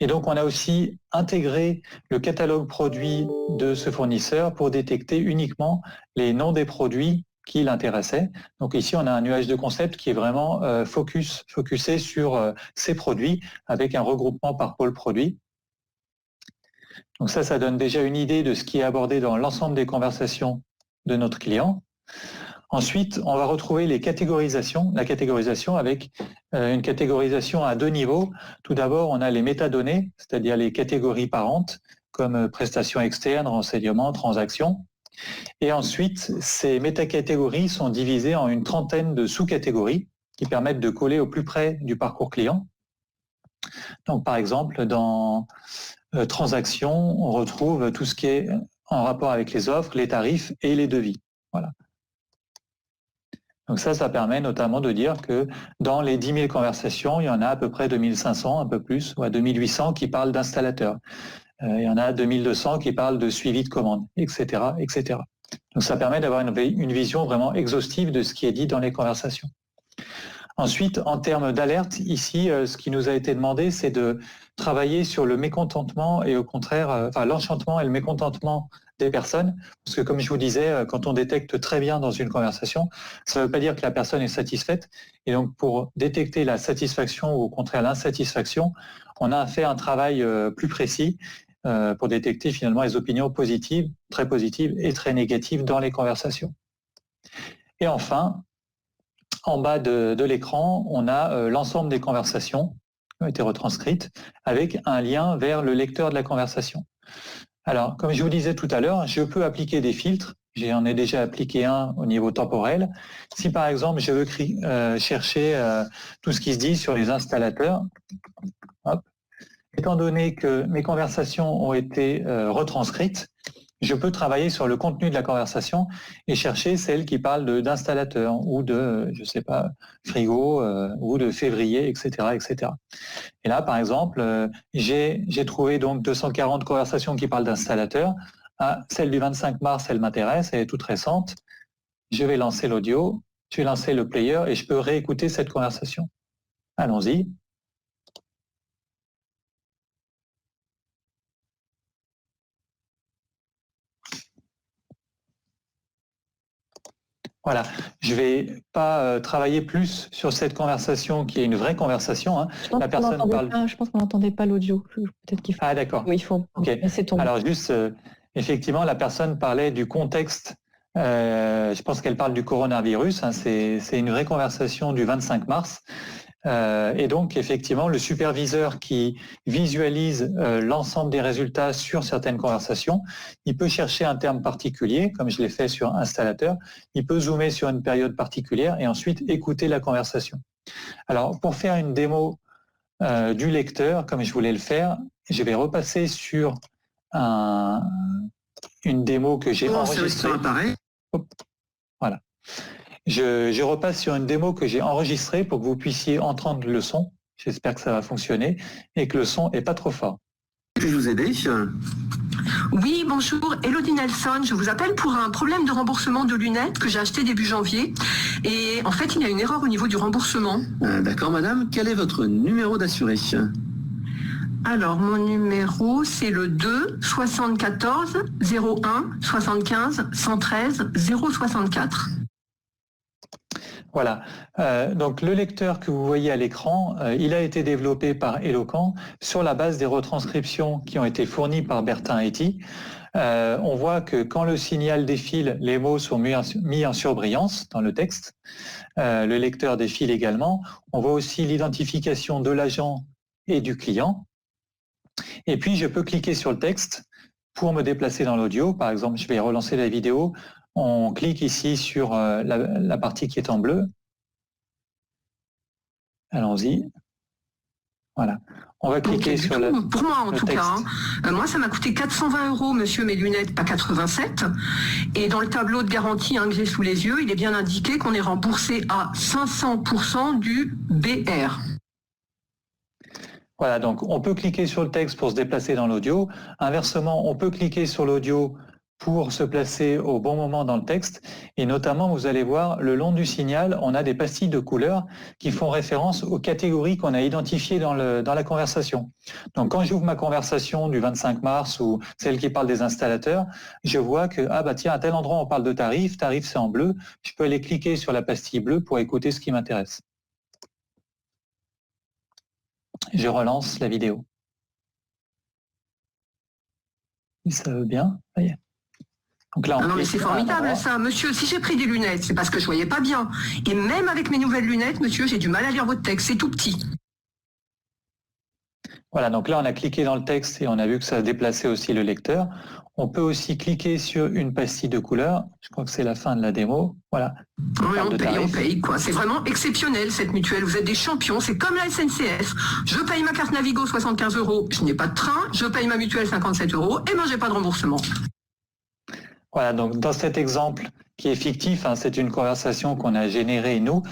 Et donc, on a aussi intégré le catalogue produit de ce fournisseur pour détecter uniquement les noms des produits qui l'intéressait. Donc ici, on a un nuage de concepts qui est vraiment focusé sur ces produits avec un regroupement par pôle produit. Donc ça donne déjà une idée de ce qui est abordé dans l'ensemble des conversations de notre client. Ensuite, on va retrouver les catégorisations, la catégorisation avec une catégorisation à 2 niveaux. Tout d'abord, on a les métadonnées, c'est-à-dire les catégories parentes, comme prestations externes, renseignements, transactions. Et ensuite, ces métacatégories sont divisées en une trentaine de sous-catégories qui permettent de coller au plus près du parcours client. Donc, par exemple, dans transactions, on retrouve tout ce qui est en rapport avec les offres, les tarifs et les devis. Voilà. Donc ça permet notamment de dire que dans les 10 000 conversations, il y en a à peu près 2500, un peu plus, ou à 2800 qui parlent d'installateurs. Il y en a 2200 qui parlent de suivi de commande, etc., etc. Donc ça permet d'avoir une vision vraiment exhaustive de ce qui est dit dans les conversations. Ensuite, en termes d'alerte, ici, ce qui nous a été demandé, c'est de travailler sur le mécontentement et au contraire, l'enchantement et le mécontentement des personnes. Parce que comme je vous disais, quand on détecte très bien dans une conversation, ça ne veut pas dire que la personne est satisfaite. Et donc, pour détecter la satisfaction ou au contraire l'insatisfaction, on a fait un travail plus précis pour détecter finalement les opinions positives et très négatives dans les conversations. Et enfin, en bas de l'écran, on a l'ensemble des conversations qui ont été retranscrites avec un lien vers le lecteur de la conversation. Alors, comme je vous disais tout à l'heure, je peux appliquer des filtres. J'en ai déjà appliqué un au niveau temporel. Si par exemple, je veux chercher tout ce qui se dit sur les installateurs, hop, étant donné que mes conversations ont été retranscrites, je peux travailler sur le contenu de la conversation et chercher celles qui parlent d'installateurs ou de, je sais pas, frigo ou de février, etc., etc. Et là, par exemple, j'ai trouvé donc 240 conversations qui parlent d'installateurs. Ah, celle du 25 mars, elle m'intéresse, elle est toute récente. Je vais lancer l'audio, je vais lancer le player et je peux réécouter cette conversation. Allons-y. Voilà, je ne vais pas travailler plus sur cette conversation qui est une vraie conversation. Hein. La personne parle. Je pense qu'on n'entendait pas l'audio. Peut-être qu'il faut. Ah d'accord. Oui, il faut. Okay. Alors juste, effectivement, la personne parlait du contexte. Je pense qu'elle parle du coronavirus. Hein. C'est une vraie conversation du 25 mars. Et donc, effectivement, le superviseur qui visualise l'ensemble des résultats sur certaines conversations, il peut chercher un terme particulier, comme je l'ai fait sur installateur, il peut zoomer sur une période particulière et ensuite écouter la conversation. Alors, pour faire une démo du lecteur, comme je voulais le faire, je vais repasser sur une démo que j'ai enregistrée. Voilà. Je repasse sur une démo que j'ai enregistrée pour que vous puissiez entendre le son. J'espère que ça va fonctionner et que le son n'est pas trop fort. Puis-je vous aider? Oui, bonjour, Elodie Nelson. Je vous appelle pour un problème de remboursement de lunettes que j'ai acheté début janvier. Et en fait, il y a une erreur au niveau du remboursement. D'accord, madame. Quel est votre numéro d'assuré? Alors, mon numéro, c'est le 2 74 01 75 113 064. Voilà. Donc le lecteur que vous voyez à l'écran, il a été développé par Eloquent sur la base des retranscriptions qui ont été fournies par Bertin Etty. On voit que quand le signal défile, les mots sont mis en surbrillance dans le texte. Le lecteur défile également. On voit aussi l'identification de l'agent et du client. Et puis je peux cliquer sur le texte pour me déplacer dans l'audio. Par exemple, je vais relancer la vidéo. On clique ici sur la partie qui est en bleu. Allons-y. Voilà. On va cliquer sur le texte. Pour moi, en tout cas, moi, ça m'a coûté 420 €, monsieur, mes lunettes, pas 87. Et dans le tableau de garantie que j'ai sous les yeux, il est bien indiqué qu'on est remboursé à 500% du BR. Voilà, donc on peut cliquer sur le texte pour se déplacer dans l'audio. Inversement, on peut cliquer sur l'audio pour se placer au bon moment dans le texte. Et notamment, vous allez voir, le long du signal, on a des pastilles de couleurs qui font référence aux catégories qu'on a identifiées dans la conversation. Donc, quand j'ouvre ma conversation du 25 mars ou celle qui parle des installateurs, je vois que, ah bah tiens, à tel endroit, on parle de tarif c'est en bleu. Je peux aller cliquer sur la pastille bleue pour écouter ce qui m'intéresse. Je relance la vidéo. Et ça veut bien. Ça y est. Donc là, non mais c'est formidable ça, monsieur, si j'ai pris des lunettes, c'est parce que je voyais pas bien. Et même avec mes nouvelles lunettes, monsieur, j'ai du mal à lire votre texte, c'est tout petit. Voilà, donc là on a cliqué dans le texte et on a vu que ça déplaçait aussi le lecteur. On peut aussi cliquer sur une pastille de couleur, je crois que c'est la fin de la démo. Voilà. Oui, on paye quoi. C'est vraiment exceptionnel cette mutuelle, vous êtes des champions, c'est comme la SNCF. Je paye ma carte Navigo 75 €, je n'ai pas de train, je paye ma mutuelle 57 € et moi j'ai pas de remboursement. Voilà, donc dans cet exemple qui est fictif, c'est une conversation qu'on a générée nous,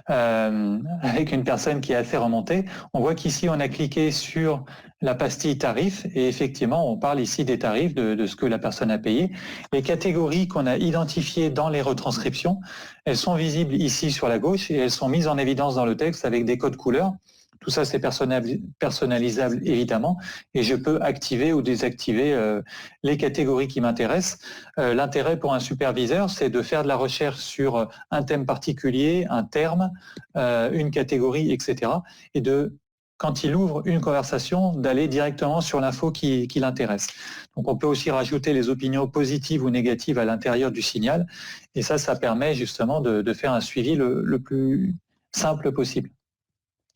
avec une personne qui est assez remontée. On voit qu'ici on a cliqué sur la pastille tarif et effectivement on parle ici des tarifs, de ce que la personne a payé. Les catégories qu'on a identifiées dans les retranscriptions, elles sont visibles ici sur la gauche et elles sont mises en évidence dans le texte avec des codes couleurs. Tout ça, c'est personnalisable, évidemment, et je peux activer ou désactiver les catégories qui m'intéressent. L'intérêt pour un superviseur, c'est de faire de la recherche sur un thème particulier, un terme, une catégorie, etc. Et de, quand il ouvre une conversation, d'aller directement sur l'info qui l'intéresse. Donc, on peut aussi rajouter les opinions positives ou négatives à l'intérieur du signal, et ça permet justement de faire un suivi le plus simple possible.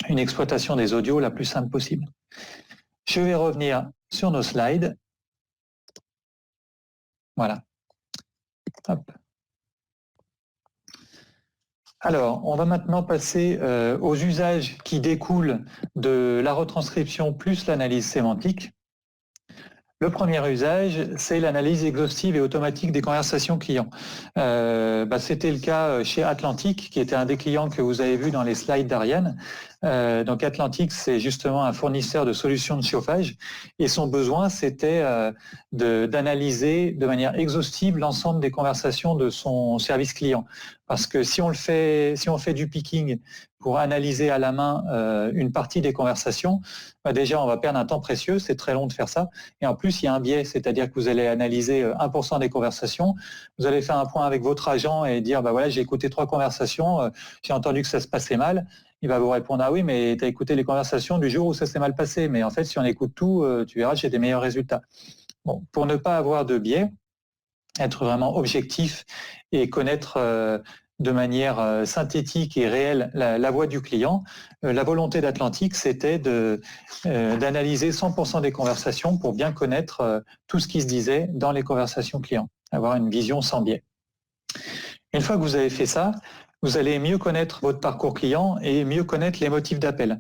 Une exploitation des audios la plus simple possible. Je vais revenir sur nos slides. Voilà. Hop. Alors, on va maintenant passer aux usages qui découlent de la retranscription plus l'analyse sémantique. Le premier usage, c'est l'analyse exhaustive et automatique des conversations clients. C'était le cas chez Atlantic, qui était un des clients que vous avez vu dans les slides d'Ariane. Donc Atlantic, c'est justement un fournisseur de solutions de chauffage et son besoin, c'était d'analyser de manière exhaustive l'ensemble des conversations de son service client. Parce que si on fait du picking pour analyser à la main une partie des conversations, déjà on va perdre un temps précieux, c'est très long de faire ça. Et en plus, il y a un biais, c'est-à-dire que vous allez analyser 1% des conversations, vous allez faire un point avec votre agent et dire voilà, j'ai écouté 3 conversations, j'ai entendu que ça se passait mal. Il va vous répondre oui, mais tu as écouté les conversations du jour où ça s'est mal passé. Mais en fait, si on écoute tout, tu verras, j'ai des meilleurs résultats. Bon, pour ne pas avoir de biais, être vraiment objectif et connaître de manière synthétique et réelle la voix du client. La volonté d'Atlantic, c'était d'analyser 100% des conversations pour bien connaître tout ce qui se disait dans les conversations clients, avoir une vision sans biais. Une fois que vous avez fait ça, vous allez mieux connaître votre parcours client et mieux connaître les motifs d'appel.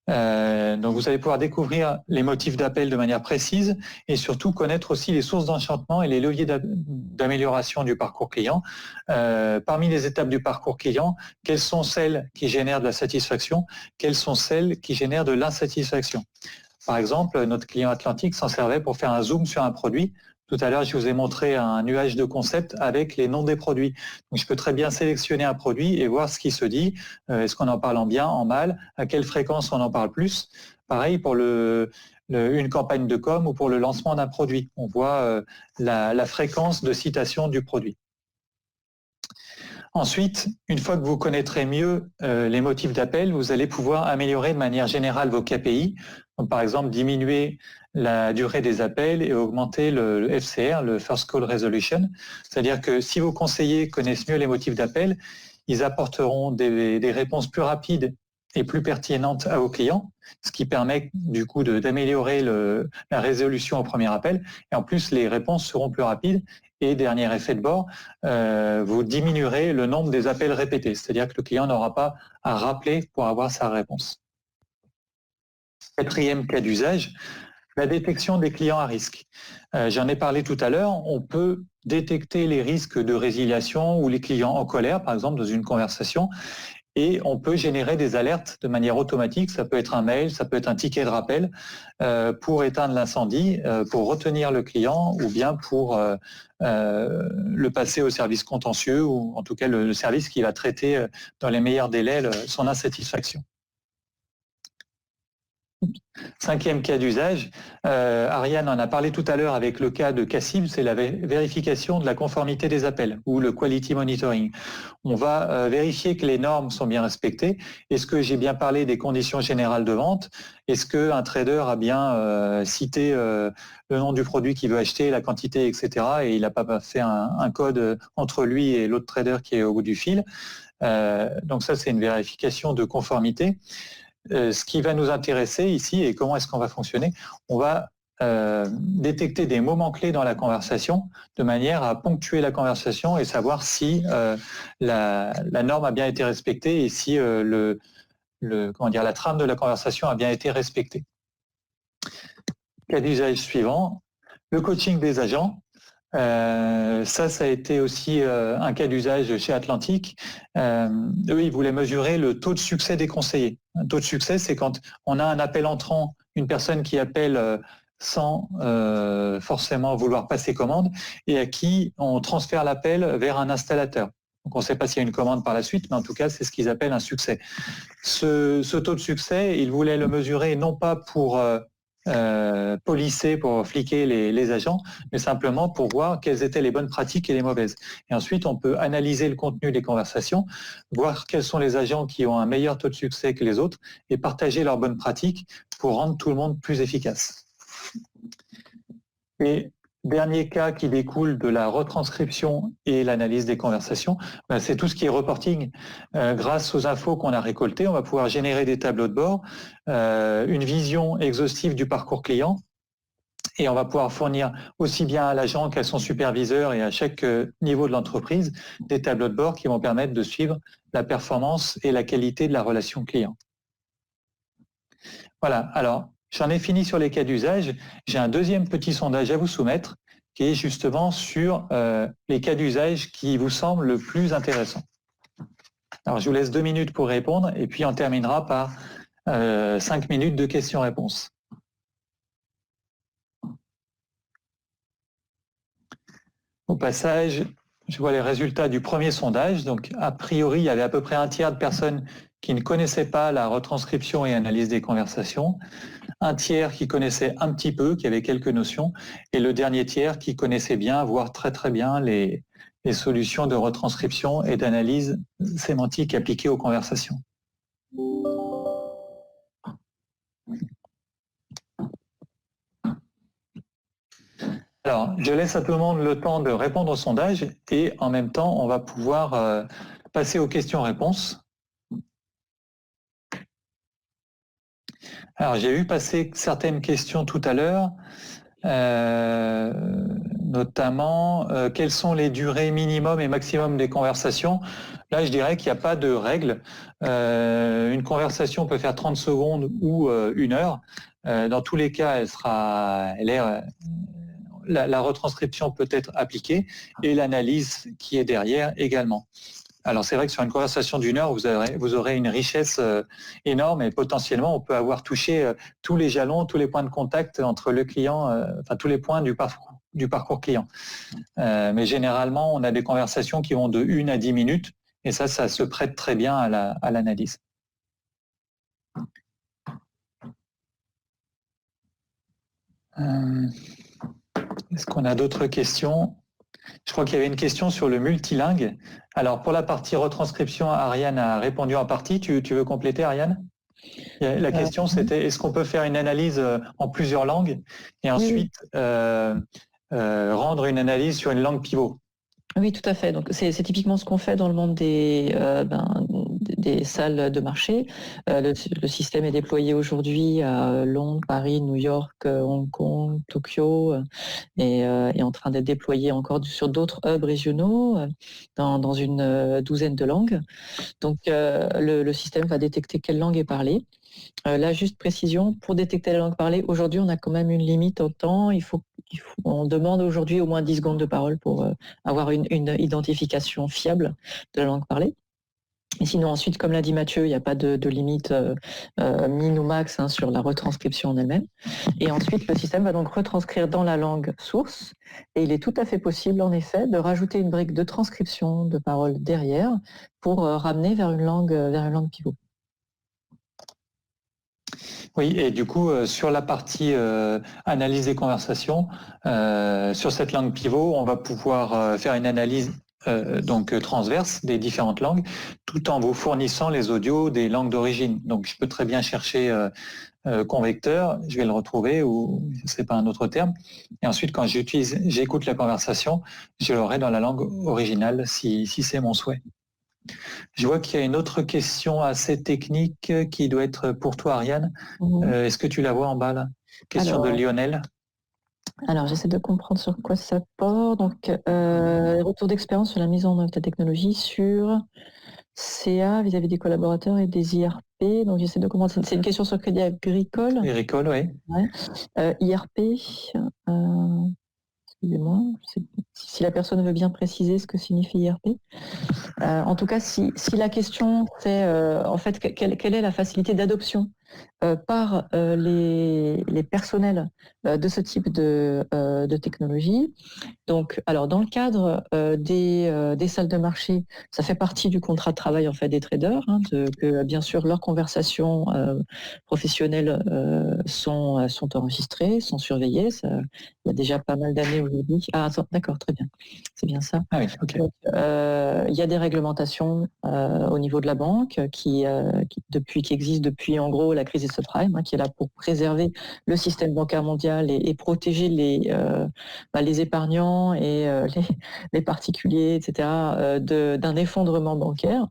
Donc vous allez pouvoir découvrir les motifs d'appel de manière précise et surtout connaître aussi les sources d'enchantement et les leviers d'amélioration du parcours client. Parmi les étapes du parcours client, quelles sont celles qui génèrent de la satisfaction, quelles sont celles qui génèrent de l'insatisfaction. Par exemple, notre client Atlantic s'en servait pour faire un zoom sur un produit. Tout à l'heure, je vous ai montré un nuage de concepts avec les noms des produits. Donc, je peux très bien sélectionner un produit et voir ce qui se dit. Est-ce qu'on en parle en bien, en mal? À quelle fréquence on en parle plus? Pareil pour une campagne de com ou pour le lancement d'un produit. On voit la fréquence de citation du produit. Ensuite, une fois que vous connaîtrez mieux les motifs d'appel, vous allez pouvoir améliorer de manière générale vos KPI. Donc, par exemple, diminuer la durée des appels et augmenter le FCR, le First Call Resolution. C'est-à-dire que si vos conseillers connaissent mieux les motifs d'appel, ils apporteront des réponses plus rapides et plus pertinentes à vos clients, ce qui permet du coup d'améliorer la résolution au premier appel. Et en plus, les réponses seront plus rapides. Et dernier effet de bord, vous diminuerez le nombre des appels répétés. C'est-à-dire que le client n'aura pas à rappeler pour avoir sa réponse. Quatrième cas d'usage, la détection des clients à risque. J'en ai parlé tout à l'heure, on peut détecter les risques de résiliation ou les clients en colère, par exemple, dans une conversation, et on peut générer des alertes de manière automatique. Ça peut être un mail, ça peut être un ticket de rappel pour éteindre l'incendie, pour retenir le client ou bien pour le passer au service contentieux ou en tout cas le service qui va traiter dans les meilleurs délais son insatisfaction. Cinquième cas d'usage, Ariane en a parlé tout à l'heure avec le cas de Cassib, c'est la vérification de la conformité des appels ou le quality monitoring. On va vérifier que les normes sont bien respectées. Est-ce que j'ai bien parlé des conditions générales de vente? Est-ce qu'un trader a bien cité le nom du produit qu'il veut acheter, la quantité, etc. et il n'a pas fait un code entre lui et l'autre trader qui est au bout du fil? Donc ça, c'est une vérification de conformité. Ce qui va nous intéresser ici et comment est-ce qu'on va fonctionner, on va détecter des moments clés dans la conversation de manière à ponctuer la conversation et savoir si la norme a bien été respectée et si la trame de la conversation a bien été respectée. Cas d'usage suivant, le coaching des agents. Ça a été aussi un cas d'usage chez Atlantic. Eux, ils voulaient mesurer le taux de succès des conseillers. Un taux de succès, c'est quand on a un appel entrant, une personne qui appelle sans forcément vouloir passer commande et à qui on transfère l'appel vers un installateur. Donc on ne sait pas s'il y a une commande par la suite, mais en tout cas, c'est ce qu'ils appellent un succès. Ce taux de succès, ils voulaient le mesurer non pas pour polisser, pour fliquer les agents, mais simplement pour voir quelles étaient les bonnes pratiques et les mauvaises. Et ensuite, on peut analyser le contenu des conversations, voir quels sont les agents qui ont un meilleur taux de succès que les autres et partager leurs bonnes pratiques pour rendre tout le monde plus efficace. Et dernier cas qui découle de la retranscription et l'analyse des conversations, c'est tout ce qui est reporting. Grâce aux infos qu'on a récoltées, on va pouvoir générer des tableaux de bord, une vision exhaustive du parcours client, et on va pouvoir fournir aussi bien à l'agent qu'à son superviseur et à chaque niveau de l'entreprise des tableaux de bord qui vont permettre de suivre la performance et la qualité de la relation client. Voilà, alors j'en ai fini sur les cas d'usage. J'ai un deuxième petit sondage à vous soumettre qui est justement sur les cas d'usage qui vous semblent le plus intéressants. Alors, je vous laisse 2 minutes pour répondre et puis on terminera par 5 minutes de questions-réponses. Au passage, je vois les résultats du premier sondage. Donc, a priori, il y avait à peu près un tiers de personnes qui ne connaissaient pas la retranscription et analyse des conversations, un tiers qui connaissait un petit peu, qui avait quelques notions, et le dernier tiers qui connaissait bien, voire très très bien, les solutions de retranscription et d'analyse sémantique appliquées aux conversations. Alors, je laisse à tout le monde le temps de répondre au sondage et en même temps, on va pouvoir passer aux questions-réponses. Alors, j'ai vu passer certaines questions tout à l'heure, notamment quelles sont les durées minimum et maximum des conversations. Là, je dirais qu'il n'y a pas de règle. Une conversation peut faire 30 secondes ou 1 heure. Dans tous les cas, la retranscription peut être appliquée et l'analyse qui est derrière également. Alors c'est vrai que sur une conversation d'1 heure, vous aurez une richesse énorme et potentiellement on peut avoir touché tous les jalons, tous les points de contact entre le client, enfin tous les points du parcours client. Mais généralement, on a des conversations qui vont de 1 à 10 minutes et ça se prête très bien à l'analyse. Est-ce qu'on a d'autres questions ? Je crois qu'il y avait une question sur le multilingue. Alors, pour la partie retranscription, Ariane a répondu en partie. Tu veux compléter, Ariane ? La question, c'était est-ce qu'on peut faire une analyse en plusieurs langues et ensuite rendre une analyse sur une langue pivot ? Oui, tout à fait. Donc, c'est typiquement ce qu'on fait dans le monde des salles de marché. Le système est déployé aujourd'hui à Londres, Paris, New York, Hong Kong, Tokyo et est en train d'être déployé encore sur d'autres hubs régionaux dans une douzaine de langues. Donc, le système va détecter quelle langue est parlée. Là, juste précision, pour détecter la langue parlée, aujourd'hui, on a quand même une limite en temps. On demande aujourd'hui au moins 10 secondes de parole pour avoir une identification fiable de la langue parlée. Et sinon, ensuite, comme l'a dit Mathieu, il n'y a pas de limite min ou max sur la retranscription en elle-même. Et ensuite, le système va donc retranscrire dans la langue source. Et il est tout à fait possible, en effet, de rajouter une brique de transcription de paroles derrière pour ramener vers une langue pivot. Oui, et du coup, sur la partie analyse des conversations, sur cette langue pivot, on va pouvoir faire une analyse transverse des différentes langues, tout en vous fournissant les audios des langues d'origine. Donc, je peux très bien chercher convecteur, je vais le retrouver, ou ce n'est pas un autre terme. Et ensuite, quand j'écoute la conversation, je l'aurai dans la langue originale, si c'est mon souhait. Je vois qu'il y a une autre question assez technique qui doit être pour toi, Ariane. Est-ce que tu la vois en bas, là ? Question de Lionel. Alors, j'essaie de comprendre sur quoi ça porte. Donc, retour d'expérience sur la mise en œuvre de la technologie sur CA vis-à-vis des collaborateurs et des IRP. Donc, j'essaie de comprendre. C'est une question sur Crédit Agricole. Agricole, oui. Ouais. IRP. Excusez-moi, si la personne veut bien préciser ce que signifie IRP. En tout cas, si la question c'est en fait quelle est la facilité d'adoption par les personnels de ce type de technologie. Donc, alors dans le cadre des salles de marché, ça fait partie du contrat de travail en fait des traders, que bien sûr leurs conversations professionnelles sont enregistrées, sont surveillées. Il y a déjà pas mal d'années aujourd'hui. Ah, d'accord, très bien, c'est bien ça. Ah oui, ok. Donc, il y a des réglementations au niveau de la banque qui existent depuis en gros la crise des subprimes, qui est là pour préserver le système bancaire mondial et protéger les épargnants et les particuliers, etc., d'un effondrement bancaire.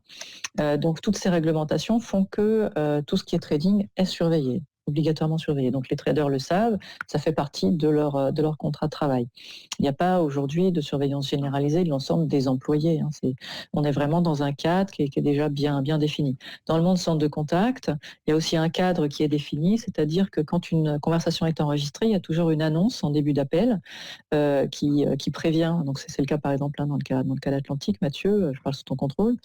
Donc toutes ces réglementations font que tout ce qui est trading est surveillé, obligatoirement surveillé. Donc les traders le savent, ça fait partie de leur contrat de travail. Il n'y a pas aujourd'hui de surveillance généralisée de l'ensemble des employés. On est vraiment dans un cadre qui est déjà bien défini. Dans le monde centre de contact, il y a aussi un cadre qui est défini, c'est-à-dire que quand une conversation est enregistrée, il y a toujours une annonce en début d'appel qui prévient, donc c'est le cas par exemple dans le cas d'Atlantique, Mathieu, je parle sous ton contrôle,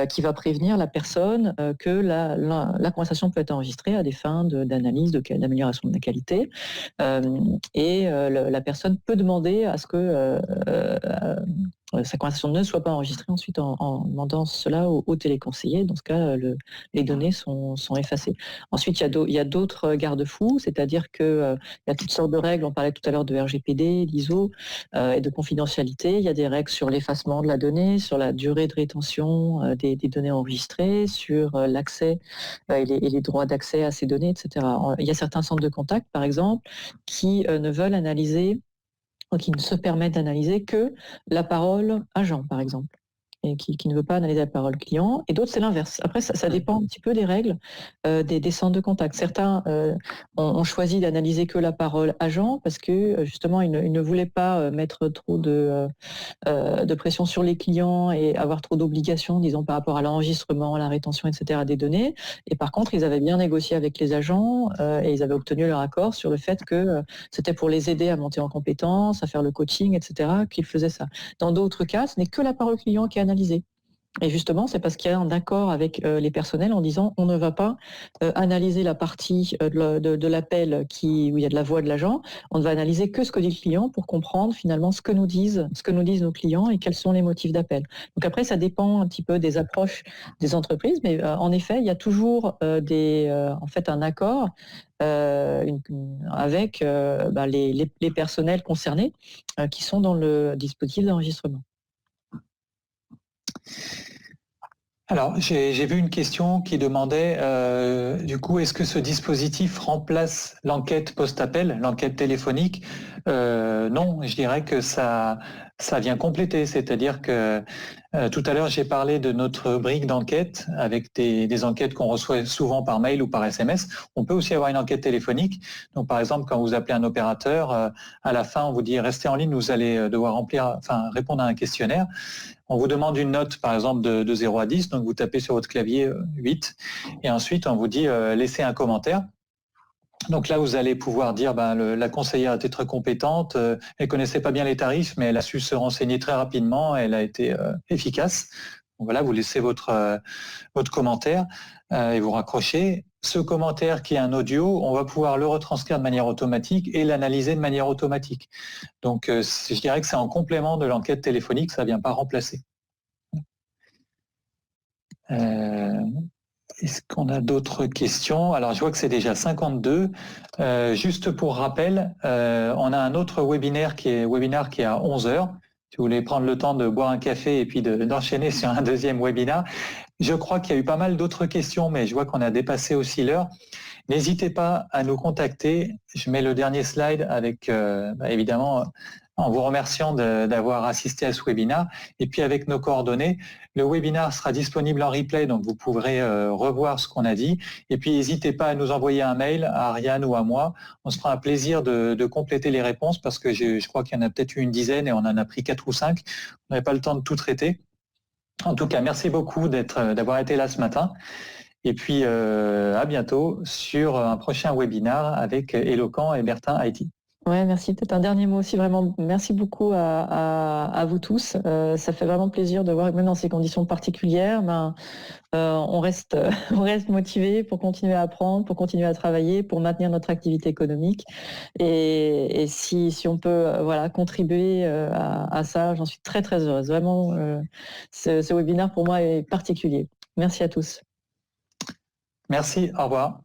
qui va prévenir la personne que la conversation peut être enregistrée à des fins d'analyse, d'amélioration de la qualité. La personne peut demander à ce que sa conversation ne soit pas enregistrée ensuite en demandant cela au téléconseiller. Dans ce cas, les données sont effacées. Ensuite, il y a d'autres garde-fous, c'est-à-dire qu'il y a toutes sortes de règles. On parlait tout à l'heure de RGPD, d'ISO et de confidentialité. Il y a des règles sur l'effacement de la donnée, sur la durée de rétention des données enregistrées, sur l'accès et les droits d'accès à ces données, etc. Il y a certains centres de contact, par exemple, qui ne veulent analyser, qui ne se permettent d'analyser que la parole agent, par exemple. et qui ne veut pas analyser la parole client, et d'autres c'est l'inverse. Après ça dépend un petit peu des règles des centres de contact. Certains ont choisi d'analyser que la parole agent parce que justement ils ne voulaient pas mettre trop de pression sur les clients et avoir trop d'obligations, disons par rapport à l'enregistrement, la rétention, etc. des données. Et par contre, ils avaient bien négocié avec les agents et ils avaient obtenu leur accord sur le fait que c'était pour les aider à monter en compétences, à faire le coaching, etc. qu'ils faisaient ça. Dans d'autres cas, ce n'est que la parole client qui est analysée. Et justement, c'est parce qu'il y a un accord avec les personnels en disant on ne va pas analyser la partie de l'appel où il y a de la voix de l'agent, on ne va analyser que ce que dit le client pour comprendre finalement ce que nous disent nos clients et quels sont les motifs d'appel. Donc après, ça dépend un petit peu des approches des entreprises, mais en effet, il y a toujours un accord avec les personnels concernés qui sont dans le dispositif d'enregistrement. Alors, j'ai vu une question qui demandait, du coup, est-ce que ce dispositif remplace l'enquête post-appel, l'enquête téléphonique ? Non, je dirais que ça vient compléter, c'est-à-dire que tout à l'heure, j'ai parlé de notre brique d'enquête avec des enquêtes qu'on reçoit souvent par mail ou par SMS. On peut aussi avoir une enquête téléphonique. Donc, par exemple, quand vous appelez un opérateur, à la fin, on vous dit « Restez en ligne, vous allez devoir répondre à un questionnaire ». On vous demande une note, par exemple, de 0 à 10, donc vous tapez sur votre clavier 8, et ensuite, on vous dit « Laissez un commentaire ». Donc là, vous allez pouvoir dire la conseillère était très compétente, elle connaissait pas bien les tarifs, mais elle a su se renseigner très rapidement, elle a été efficace. Donc voilà, vous laissez votre commentaire et vous raccrochez. Ce commentaire qui est un audio, on va pouvoir le retranscrire de manière automatique et l'analyser de manière automatique. Donc je dirais que c'est en complément de l'enquête téléphonique, ça ne vient pas remplacer. Est-ce qu'on a d'autres questions ? Alors, je vois que c'est déjà 52. Juste pour rappel, on a un autre webinaire qui est à 11h. Si vous voulez prendre le temps de boire un café et puis d'enchaîner sur un deuxième webinaire. Je crois qu'il y a eu pas mal d'autres questions, mais je vois qu'on a dépassé aussi l'heure. N'hésitez pas à nous contacter. Je mets le dernier slide avec, évidemment, en vous remerciant d'avoir assisté à ce webinaire. Et puis avec nos coordonnées, le webinaire sera disponible en replay, donc vous pourrez revoir ce qu'on a dit. Et puis n'hésitez pas à nous envoyer un mail à Ariane ou à moi. On se fera un plaisir de compléter les réponses parce que je crois qu'il y en a peut-être eu une dizaine et on en a pris 4 ou 5. On n'avait pas le temps de tout traiter. En tout cas, merci beaucoup d'avoir été là ce matin. Et puis à bientôt sur un prochain webinaire avec Eloquent et Bertin IT. Ouais, merci. Peut-être un dernier mot aussi, vraiment, merci beaucoup à vous tous. Ça fait vraiment plaisir de voir que même dans ces conditions particulières, on reste motivé pour continuer à apprendre, pour continuer à travailler, pour maintenir notre activité économique. Et si on peut contribuer à ça, j'en suis très très heureuse. Vraiment, ce webinaire pour moi est particulier. Merci à tous. Merci, au revoir.